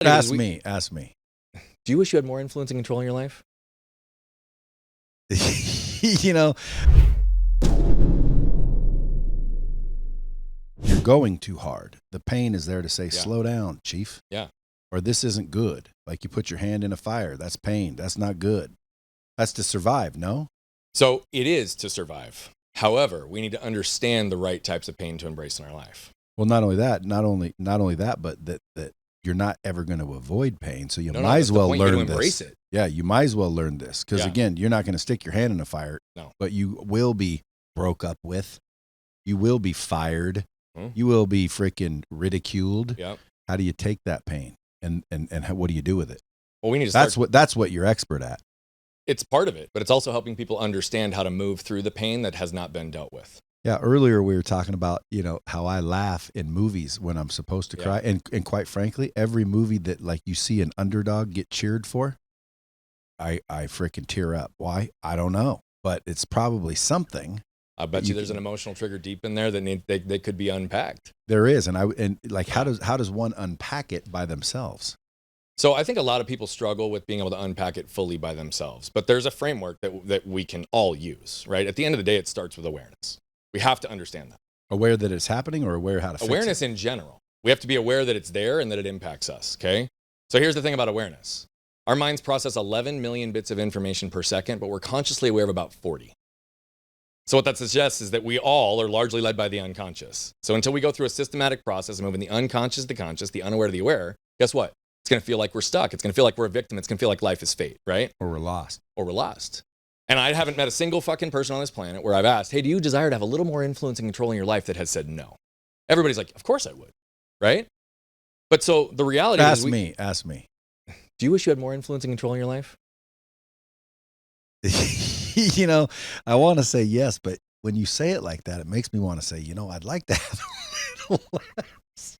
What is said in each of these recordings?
Ask me. Do you wish you had more influence and control in your life? You know, you're going too hard. The pain is there to say, slow down, chief. Yeah. Or this isn't good. Like you put your hand in a fire. That's pain. That's not good. That's to survive, no? So it is to survive. However, we need to understand the right types of pain to embrace in our life. Well, not only that, but that you're not ever going to avoid pain. So you might as well learn this. Embrace it. Yeah, you might as well learn this. Because again, you're not going to stick your hand in a fire. No. But you will be broke up with. You will be fired. You will be freaking ridiculed. Yep. How do you take that pain? And what do you do with it? Well, we need to that's what you're expert at. It's part of it, but it's also helping people understand how to move through the pain that has not been dealt with. Yeah, earlier we were talking about, how I laugh in movies when I'm supposed to cry. And quite frankly, every movie that like you see an underdog get cheered for, I freaking tear up. Why? I don't know. But it's probably something. I bet you there's an emotional trigger deep in there that they could be unpacked. There is. How does one unpack it by themselves? So I think a lot of people struggle with being able to unpack it fully by themselves, but there's a framework that we can all use, right? At the end of the day, it starts with awareness. We have to understand that. Aware that it's happening or aware how to fix it? Awareness in general. We have to be aware that it's there and that it impacts us, okay? So here's the thing about awareness. Our minds process 11 million bits of information per second, but we're consciously aware of about 40. So what that suggests is that we all are largely led by the unconscious. So until we go through a systematic process of moving the unconscious to the conscious, the unaware to the aware, guess what? It's going to feel like we're stuck. It's going to feel like we're a victim. It's going to feel like life is fate, right? Or we're lost. And I haven't met a single fucking person on this planet where I've asked, hey, do you desire to have a little more influence and control in your life, that has said no? Everybody's like, of course I would, right? But so the reality is... Ask me. Do you wish you had more influence and control in your life? I want to say yes, but when you say it like that, it makes me want to say, I'd like to have a little less.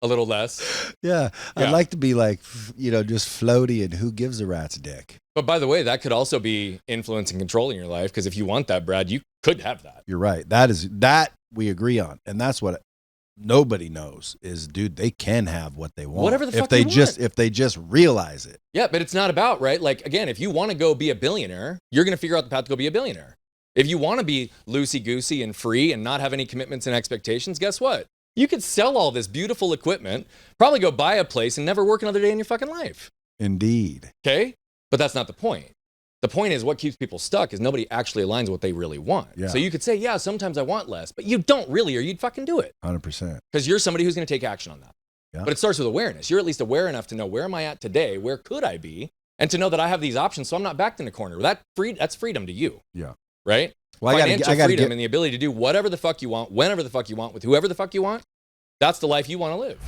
A little less? Yeah. I'd like to be like, just floaty and who gives a rat's dick. But by the way, that could also be influence and control in your life, because if you want that, Brad, you could have that. You're right. That we agree on. And that's what nobody knows is, dude, they can have what they want. Whatever the fuck they want. If they just realize it. Yeah, but it's not about, right? Like, again, if you want to go be a billionaire, you're going to figure out the path to go be a billionaire. If you want to be loosey-goosey and free and not have any commitments and expectations, guess what? You could sell all this beautiful equipment, probably go buy a place and never work another day in your fucking life. Indeed. Okay? But that's not the point. The point is, what keeps people stuck is nobody actually aligns what they really want. Yeah. So you could say, yeah, sometimes I want less, but you don't really, or you'd fucking do it. 100%. Because you're somebody who's going to take action on that. Yeah. But it starts with awareness. You're at least aware enough to know, where am I at today? Where could I be? And to know that I have these options, so I'm not backed in a corner. That's freedom to you. Yeah. Right? Well, Financial freedom and the ability to do whatever the fuck you want, whenever the fuck you want, with whoever the fuck you want. That's the life you want to live.